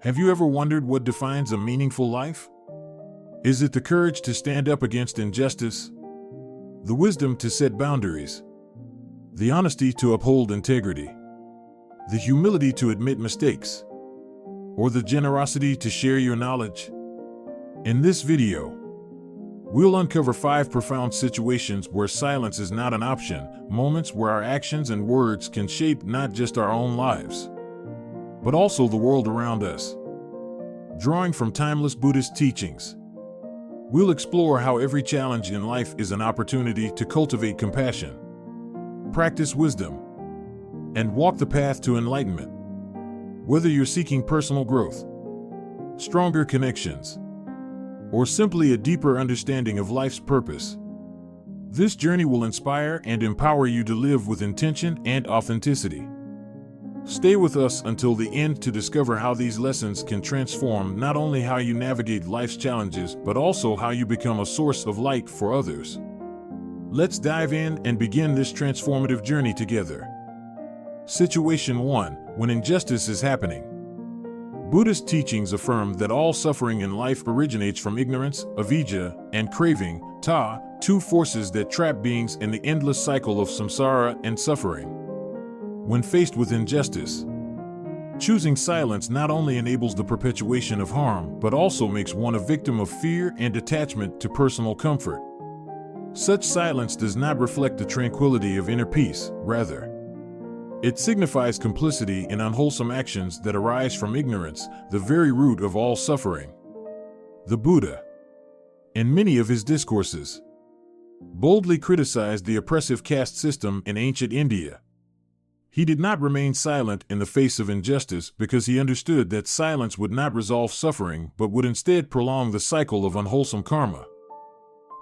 Have you ever wondered what defines a meaningful life? Is it the courage to stand up against injustice? The wisdom to set boundaries? The honesty to uphold integrity? The humility to admit mistakes? Or the generosity to share your knowledge? In this video, we'll uncover 5 profound situations where silence is not an option, moments where our actions and words can shape not just our own lives, but also the world around us. Drawing from timeless Buddhist teachings, we'll explore how every challenge in life is an opportunity to cultivate compassion, practice wisdom, and walk the path to enlightenment. Whether you're seeking personal growth, stronger connections, or simply a deeper understanding of life's purpose, this journey will inspire and empower you to live with intention and authenticity. Stay with us until the end to discover how these lessons can transform not only how you navigate life's challenges, but also how you become a source of light for others. Let's dive in and begin this transformative journey together. Situation 1. When injustice is happening. Buddhist teachings affirm that all suffering in life originates from ignorance, avidya, and craving, ta, 2 forces that trap beings in the endless cycle of samsara and suffering. When faced with injustice, choosing silence not only enables the perpetuation of harm, but also makes one a victim of fear and attachment to personal comfort. Such silence does not reflect the tranquility of inner peace, rather, it signifies complicity in unwholesome actions that arise from ignorance, the very root of all suffering. The Buddha, in many of his discourses, boldly criticized the oppressive caste system in ancient India. He did not remain silent in the face of injustice because he understood that silence would not resolve suffering but would instead prolong the cycle of unwholesome karma.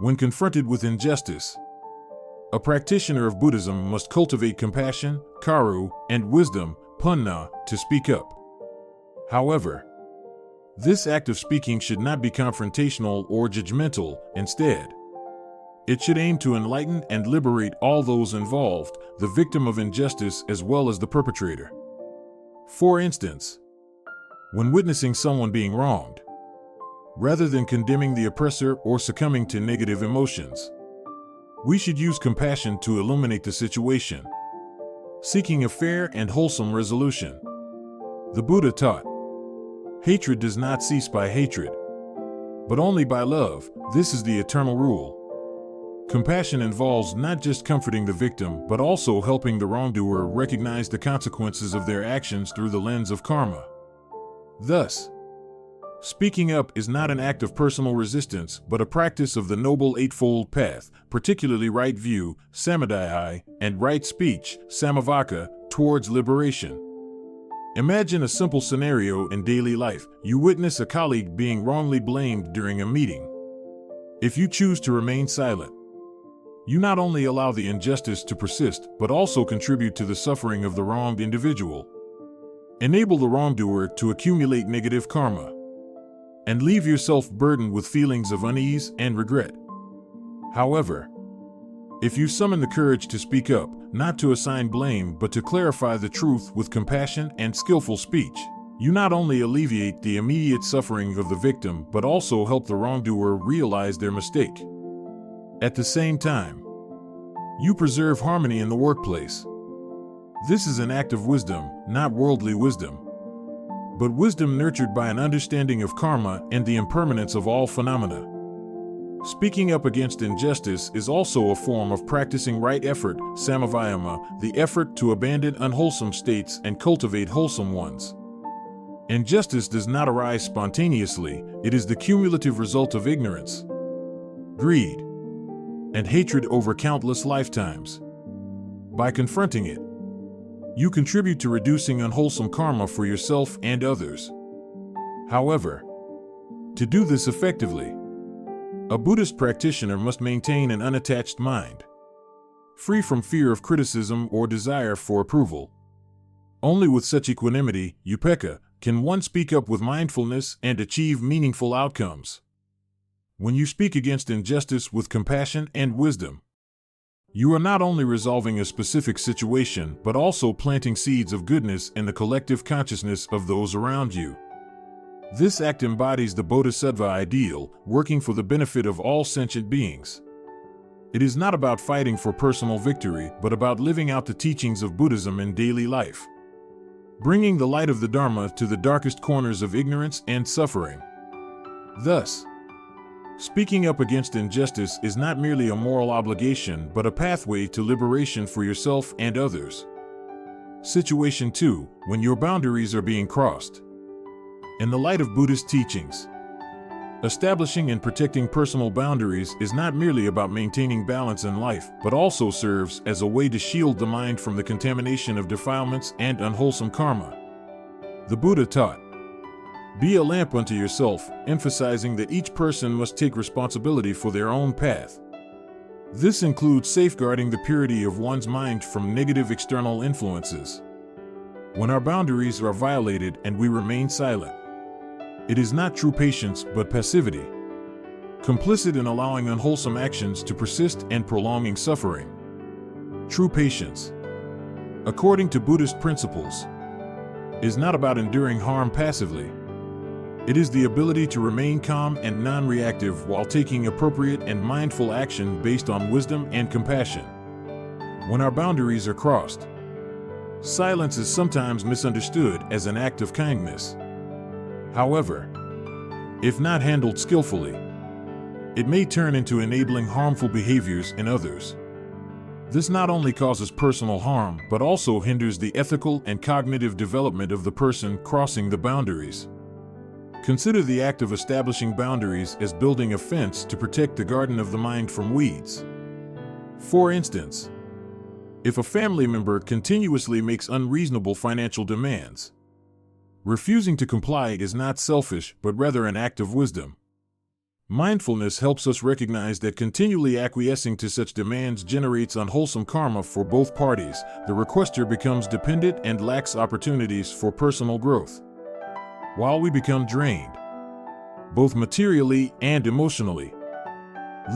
When confronted with injustice, a practitioner of Buddhism must cultivate compassion, karu, and wisdom, punna, to speak up. However, this act of speaking should not be confrontational or judgmental. Instead, it should aim to enlighten and liberate all those involved, the victim of injustice as well as the perpetrator. For instance, when witnessing someone being wronged, rather than condemning the oppressor or succumbing to negative emotions, we should use compassion to illuminate the situation, seeking a fair and wholesome resolution. The Buddha taught, hatred does not cease by hatred, but only by love. This is the eternal rule. Compassion involves not just comforting the victim, but also helping the wrongdoer recognize the consequences of their actions through the lens of karma. Thus, speaking up is not an act of personal resistance, but a practice of the Noble Eightfold Path, particularly right view, samadhi, and right speech, samavaka, towards liberation. Imagine a simple scenario in daily life. You witness a colleague being wrongly blamed during a meeting. If you choose to remain silent, you not only allow the injustice to persist, but also contribute to the suffering of the wronged individual. Enable the wrongdoer to accumulate negative karma, and leave yourself burdened with feelings of unease and regret. However, if you summon the courage to speak up, not to assign blame but to clarify the truth with compassion and skillful speech, you not only alleviate the immediate suffering of the victim but also help the wrongdoer realize their mistake. At the same time, you preserve harmony in the workplace. This is an act of wisdom, not worldly wisdom, but wisdom nurtured by an understanding of karma and the impermanence of all phenomena. Speaking up against injustice is also a form of practicing right effort, samavayama, the effort to abandon unwholesome states and cultivate wholesome ones. Injustice does not arise spontaneously, it is the cumulative result of ignorance, greed, and hatred over countless lifetimes. By confronting it, you contribute to reducing unwholesome karma for yourself and others. However, to do this effectively, a Buddhist practitioner must maintain an unattached mind, free from fear of criticism or desire for approval. Only with such equanimity, upekkha, can one speak up with mindfulness and achieve meaningful outcomes. When you speak against injustice with compassion and wisdom, you are not only resolving a specific situation, but also planting seeds of goodness in the collective consciousness of those around you. This act embodies the bodhisattva ideal, working for the benefit of all sentient beings. It is not about fighting for personal victory, but about living out the teachings of Buddhism in daily life, bringing the light of the Dharma to the darkest corners of ignorance and suffering. Thus, speaking up against injustice is not merely a moral obligation, but a pathway to liberation for yourself and others. Situation 2. When your boundaries are being crossed. In the light of Buddhist teachings, establishing and protecting personal boundaries is not merely about maintaining balance in life, but also serves as a way to shield the mind from the contamination of defilements and unwholesome karma. The Buddha taught, "Be a lamp unto yourself," emphasizing that each person must take responsibility for their own path. This includes safeguarding the purity of one's mind from negative external influences. When our boundaries are violated and we remain silent, it is not true patience but passivity, complicit in allowing unwholesome actions to persist and prolonging suffering. True patience, according to Buddhist principles, is not about enduring harm passively. It is the ability to remain calm and non-reactive while taking appropriate and mindful action based on wisdom and compassion. When our boundaries are crossed, silence is sometimes misunderstood as an act of kindness. However, if not handled skillfully, it may turn into enabling harmful behaviors in others. This not only causes personal harm, but also hinders the ethical and cognitive development of the person crossing the boundaries. Consider the act of establishing boundaries as building a fence to protect the garden of the mind from weeds. For instance, if a family member continuously makes unreasonable financial demands, refusing to comply is not selfish, but rather an act of wisdom. Mindfulness helps us recognize that continually acquiescing to such demands generates unwholesome karma for both parties. The requester becomes dependent and lacks opportunities for personal growth, while we become drained, both materially and emotionally,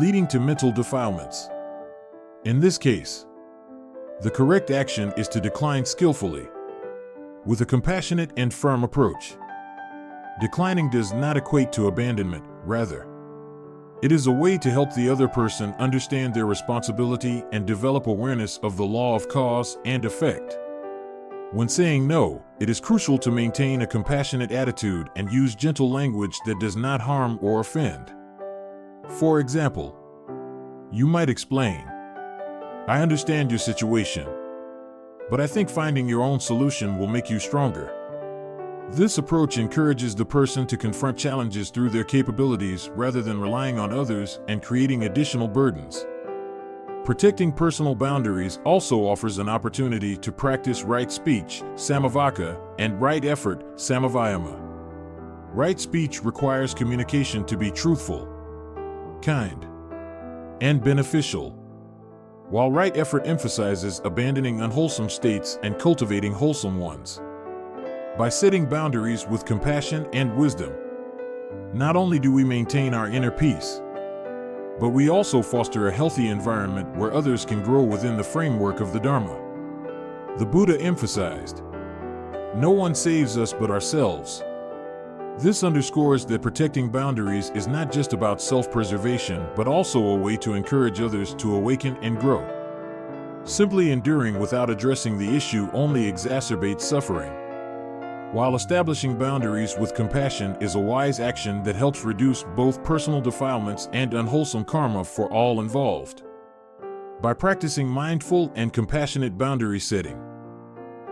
leading to mental defilements. In this case, the correct action is to decline skillfully, with a compassionate and firm approach. Declining does not equate to abandonment, rather, it is a way to help the other person understand their responsibility and develop awareness of the law of cause and effect. When saying no, it is crucial to maintain a compassionate attitude and use gentle language that does not harm or offend. For example, you might explain, "I understand your situation, but I think finding your own solution will make you stronger." This approach encourages the person to confront challenges through their capabilities rather than relying on others and creating additional burdens. Protecting personal boundaries also offers an opportunity to practice right speech, samavaka, and right effort, samavayama. Right speech requires communication to be truthful, kind, and beneficial, while right effort emphasizes abandoning unwholesome states and cultivating wholesome ones. By setting boundaries with compassion and wisdom, not only do we maintain our inner peace, but we also foster a healthy environment where others can grow within the framework of the Dharma. The Buddha emphasized, "No one saves us but ourselves." This underscores that protecting boundaries is not just about self-preservation, but also a way to encourage others to awaken and grow. Simply enduring without addressing the issue only exacerbates suffering, while establishing boundaries with compassion is a wise action that helps reduce both personal defilements and unwholesome karma for all involved. By practicing mindful and compassionate boundary setting,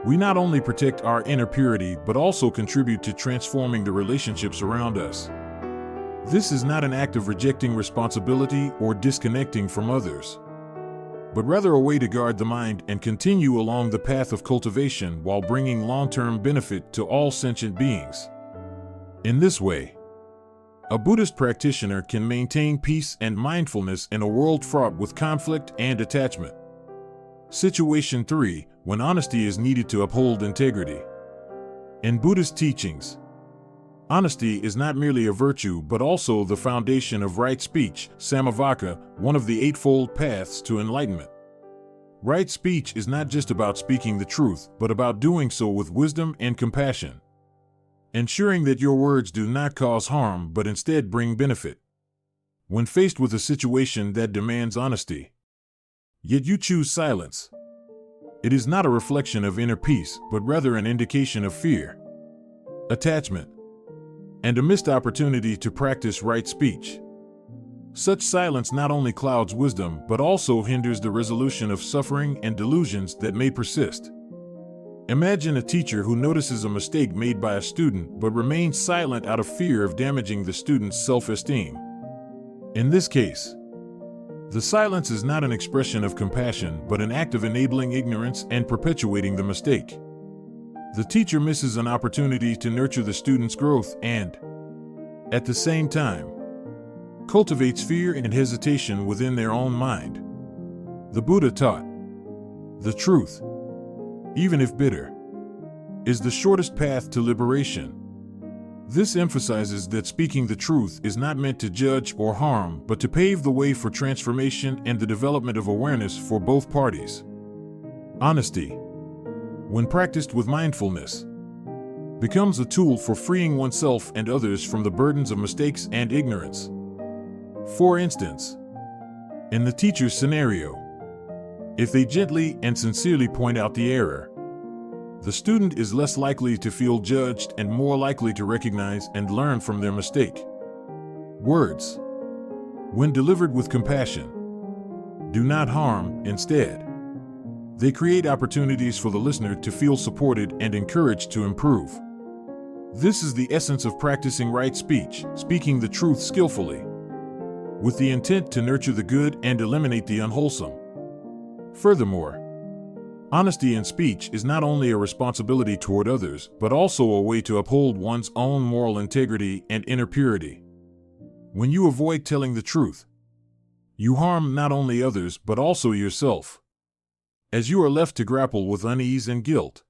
we not only protect our inner purity but also contribute to transforming the relationships around us. This is not an act of rejecting responsibility or disconnecting from others, but rather a way to guard the mind and continue along the path of cultivation while bringing long-term benefit to all sentient beings. In this way, a Buddhist practitioner can maintain peace and mindfulness in a world fraught with conflict and attachment. Situation 3. When honesty is needed to uphold integrity. In Buddhist teachings, honesty is not merely a virtue but also the foundation of right speech, samavaka, one of the eightfold paths to enlightenment. Right speech is not just about speaking the truth, but about doing so with wisdom and compassion. ensuring that your words do not cause harm but instead bring benefit. When faced with a situation that demands honesty, yet you choose silence, it is not a reflection of inner peace, but rather an indication of fear, attachment, and a missed opportunity to practice right speech. Such silence not only clouds wisdom, but also hinders the resolution of suffering and delusions that may persist. Imagine a teacher who notices a mistake made by a student but remains silent out of fear of damaging the student's self-esteem. In this case, the silence is not an expression of compassion, but an act of enabling ignorance and perpetuating the mistake. The teacher misses an opportunity to nurture the student's growth and, at the same time, cultivates fear and hesitation within their own mind. The Buddha taught, "The truth, even if bitter, is the shortest path to liberation." This emphasizes that speaking the truth is not meant to judge or harm, but to pave the way for transformation and the development of awareness for both parties. Honesty, when practiced with mindfulness, becomes a tool for freeing oneself and others from the burdens of mistakes and ignorance. For instance, in the teacher's scenario, if they gently and sincerely point out the error, the student is less likely to feel judged and more likely to recognize and learn from their mistake. Words, when delivered with compassion, do not harm. Instead, they create opportunities for the listener to feel supported and encouraged to improve. This is the essence of practicing right speech, speaking the truth skillfully, with the intent to nurture the good and eliminate the unwholesome. Furthermore, honesty in speech is not only a responsibility toward others, but also a way to uphold one's own moral integrity and inner purity. When you avoid telling the truth, you harm not only others but also yourself, as you are left to grapple with unease and guilt.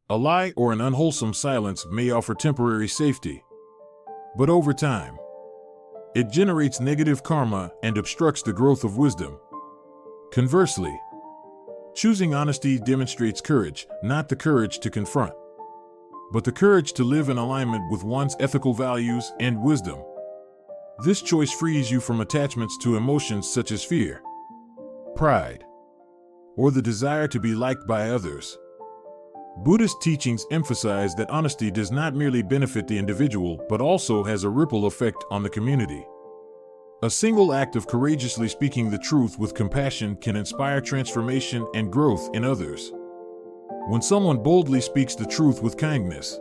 A lie or an unwholesome silence may offer temporary safety, but over time, it generates negative karma and obstructs the growth of wisdom. Conversely, choosing honesty demonstrates courage, not the courage to confront, but the courage to live in alignment with one's ethical values and wisdom. This choice frees you from attachments to emotions such as fear, pride, or the desire to be liked by others. Buddhist teachings emphasize that honesty does not merely benefit the individual, but also has a ripple effect on the community. A single act of courageously speaking the truth with compassion can inspire transformation and growth in others. When someone boldly speaks the truth with kindness,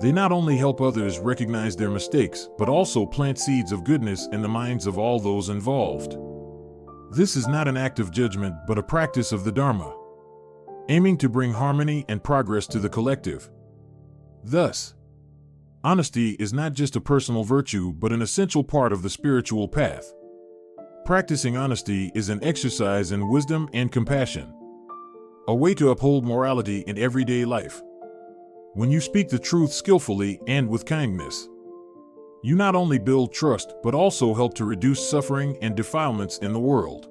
they not only help others recognize their mistakes, but also plant seeds of goodness in the minds of all those involved. This is not an act of judgment, but a practice of the Dharma, aiming to bring harmony and progress to the collective. Thus, honesty is not just a personal virtue, but an essential part of the spiritual path. Practicing honesty is an exercise in wisdom and compassion, a way to uphold morality in everyday life. When you speak the truth skillfully and with kindness, you not only build trust, but also help to reduce suffering and defilements in the world.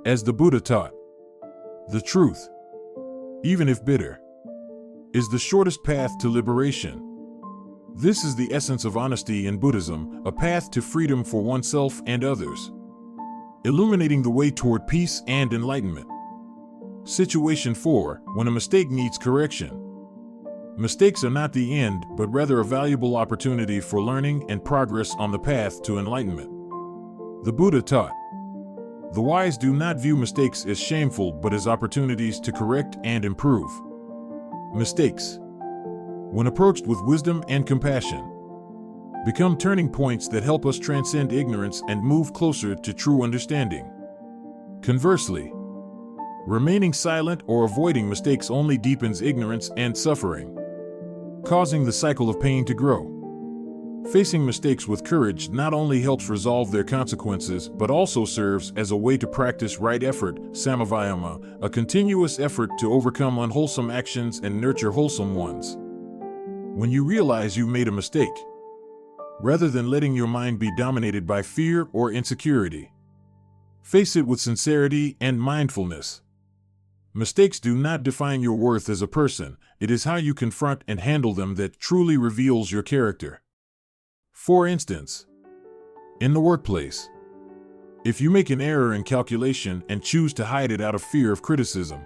As the Buddha taught, the truth, even if bitter, is the shortest path to liberation. This is the essence of honesty in Buddhism, a path to freedom for oneself and others, illuminating the way toward peace and enlightenment. Situation 4. When a mistake needs correction. Mistakes are not the end, but rather a valuable opportunity for learning and progress on the path to enlightenment. The Buddha taught, "The wise do not view mistakes as shameful, but as opportunities to correct and improve." Mistakes, when approached with wisdom and compassion, become turning points that help us transcend ignorance and move closer to true understanding. Conversely, remaining silent or avoiding mistakes only deepens ignorance and suffering, causing the cycle of pain to grow. Facing mistakes with courage not only helps resolve their consequences, but also serves as a way to practice right effort, samavayama, a continuous effort to overcome unwholesome actions and nurture wholesome ones. When you realize you made a mistake, rather than letting your mind be dominated by fear or insecurity, face it with sincerity and mindfulness. Mistakes do not define your worth as a person. It is how you confront and handle them that truly reveals your character. For instance, in the workplace, if you make an error in calculation and choose to hide it out of fear of criticism,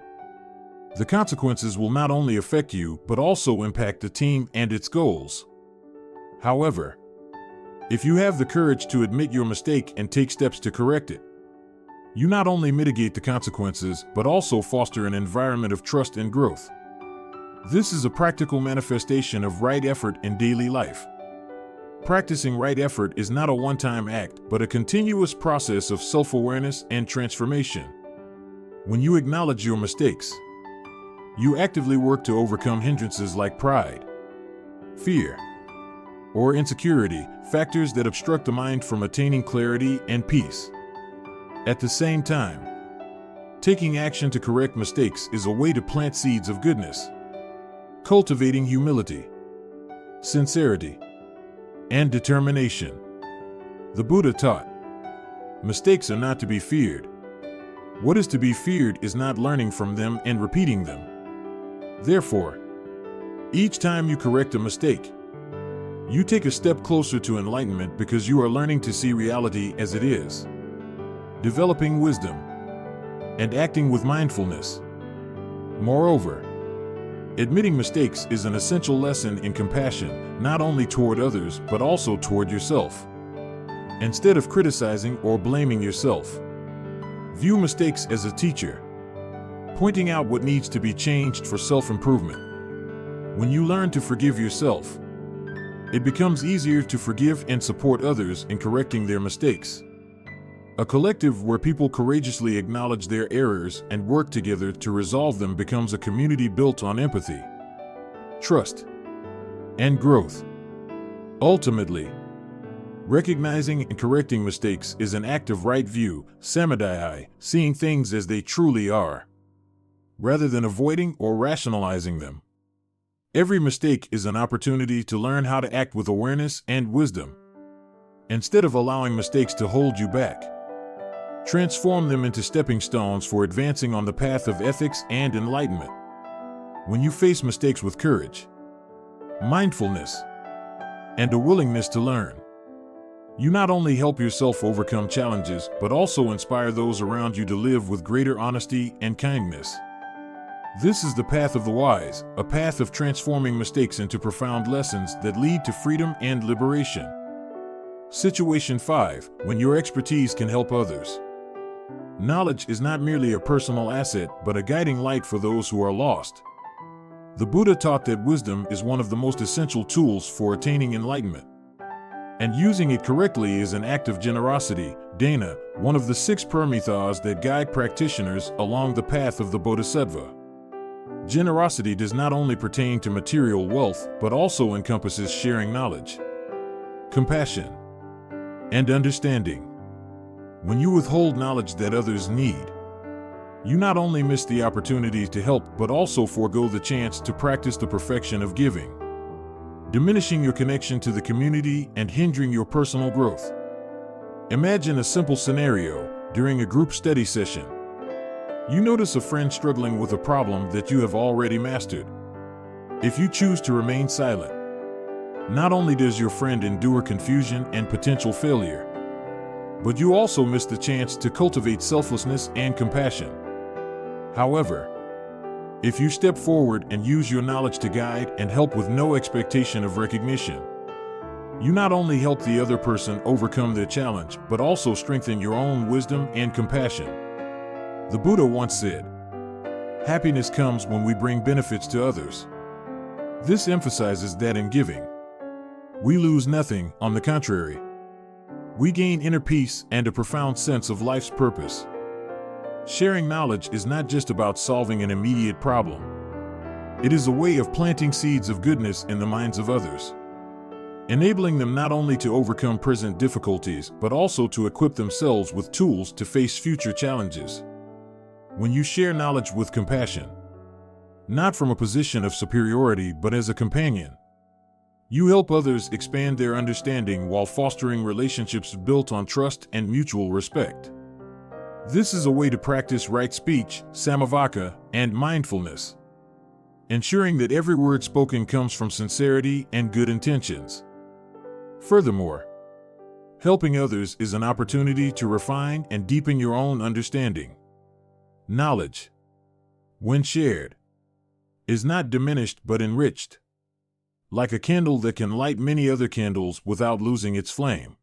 the consequences will not only affect you but also impact the team and its goals. However, if you have the courage to admit your mistake and take steps to correct it, you not only mitigate the consequences but also foster an environment of trust and growth. This is a practical manifestation of right effort in daily life. Practicing right effort is not a one-time act, but a continuous process of self-awareness and transformation. When you acknowledge your mistakes, you actively work to overcome hindrances like pride, fear, or insecurity, factors that obstruct the mind from attaining clarity and peace. At the same time, taking action to correct mistakes is a way to plant seeds of goodness, cultivating humility, sincerity, and determination. The Buddha taught, mistakes are not to be feared. What is to be feared is not learning from them and repeating them. Therefore, each time you correct a mistake, you take a step closer to enlightenment because you are learning to see reality as it is, developing wisdom, and acting with mindfulness. Moreover, admitting mistakes is an essential lesson in compassion, not only toward others but also toward yourself. Instead of criticizing or blaming yourself, view mistakes as a teacher, pointing out what needs to be changed for self-improvement. When you learn to forgive yourself, it becomes easier to forgive and support others in correcting their mistakes. A collective where people courageously acknowledge their errors and work together to resolve them becomes a community built on empathy, trust, and growth. Ultimately, recognizing and correcting mistakes is an act of right view, samadhi, seeing things as they truly are, rather than avoiding or rationalizing them. Every mistake is an opportunity to learn how to act with awareness and wisdom. Instead of allowing mistakes to hold you back, transform them into stepping stones for advancing on the path of ethics and enlightenment. When you face mistakes with courage, mindfulness, and a willingness to learn, you not only help yourself overcome challenges, but also inspire those around you to live with greater honesty and kindness. This is the path of the wise, a path of transforming mistakes into profound lessons that lead to freedom and liberation. Situation 5. When your expertise can help others. Knowledge is not merely a personal asset, but a guiding light for those who are lost. The Buddha taught that wisdom is one of the most essential tools for attaining enlightenment, and using it correctly is an act of generosity, dana, one of the 6 paramithas that guide practitioners along the path of the Bodhisattva. Generosity does not only pertain to material wealth, but also encompasses sharing knowledge, compassion, and understanding. When you withhold knowledge that others need, you not only miss the opportunity to help, but also forego the chance to practice the perfection of giving, diminishing your connection to the community and hindering your personal growth. Imagine a simple scenario. During a group study session, you notice a friend struggling with a problem that you have already mastered. If you choose to remain silent, not only does your friend endure confusion and potential failure, but you also miss the chance to cultivate selflessness and compassion. However, if you step forward and use your knowledge to guide and help with no expectation of recognition, you not only help the other person overcome their challenge, but also strengthen your own wisdom and compassion. The Buddha once said, "Happiness comes when we bring benefits to others." This emphasizes that in giving, we lose nothing. On the contrary, we gain inner peace and a profound sense of life's purpose. Sharing knowledge is not just about solving an immediate problem. It is a way of planting seeds of goodness in the minds of others, enabling them not only to overcome present difficulties, but also to equip themselves with tools to face future challenges. When you share knowledge with compassion, not from a position of superiority but as a companion, you help others expand their understanding while fostering relationships built on trust and mutual respect. This is a way to practice right speech, samavaka, and mindfulness, ensuring that every word spoken comes from sincerity and good intentions. Furthermore, helping others is an opportunity to refine and deepen your own understanding. Knowledge, when shared, is not diminished but enriched, like a candle that can light many other candles without losing its flame.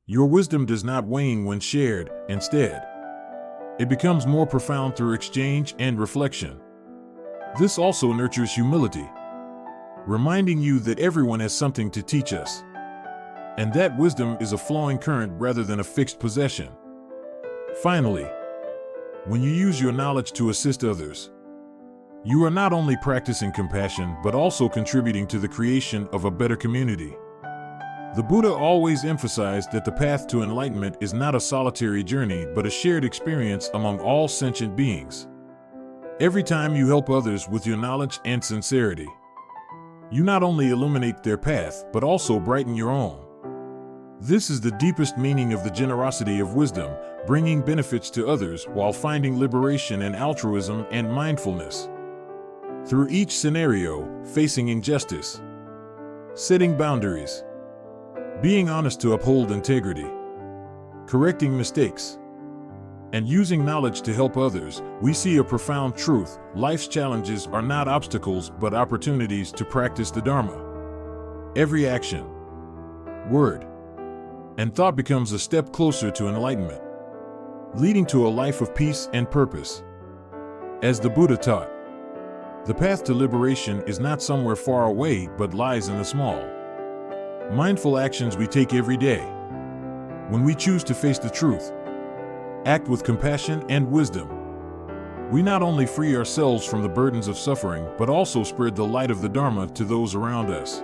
Your wisdom does not wane when shared. Instead, it becomes more profound through exchange and reflection. This also nurtures humility, reminding you that everyone has something to teach us, and that wisdom is a flowing current rather than a fixed possession. Finally, when you use your knowledge to assist others, you are not only practicing compassion but also contributing to the creation of a better community. The Buddha always emphasized that the path to enlightenment is not a solitary journey but a shared experience among all sentient beings. Every time you help others with your knowledge and sincerity, you not only illuminate their path but also brighten your own. This is the deepest meaning of the generosity of wisdom, bringing benefits to others while finding liberation in altruism and mindfulness. Through each scenario, facing injustice, setting boundaries, being honest to uphold integrity, correcting mistakes, and using knowledge to help others, we see a profound truth: life's challenges are not obstacles but opportunities to practice the Dharma. Every action, word, and thought becomes a step closer to enlightenment, leading to a life of peace and purpose. As the Buddha taught, the path to liberation is not somewhere far away but lies in the small, mindful actions we take every day. When we choose to face the truth, act with compassion and wisdom, we not only free ourselves from the burdens of suffering but also spread the light of the Dharma to those around us.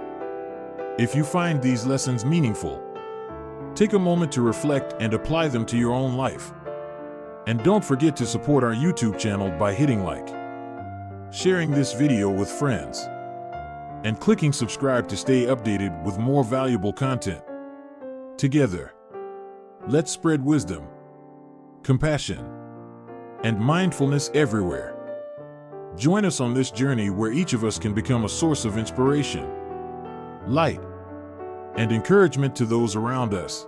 If you find these lessons meaningful, take a moment to reflect and apply them to your own life. And don't forget to support our YouTube channel by hitting like, sharing this video with friends, and clicking subscribe to stay updated with more valuable content. Together, let's spread wisdom, compassion, and mindfulness everywhere. Join us on this journey where each of us can become a source of inspiration, light, and encouragement to those around us.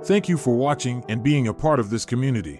Thank you for watching and being a part of this community.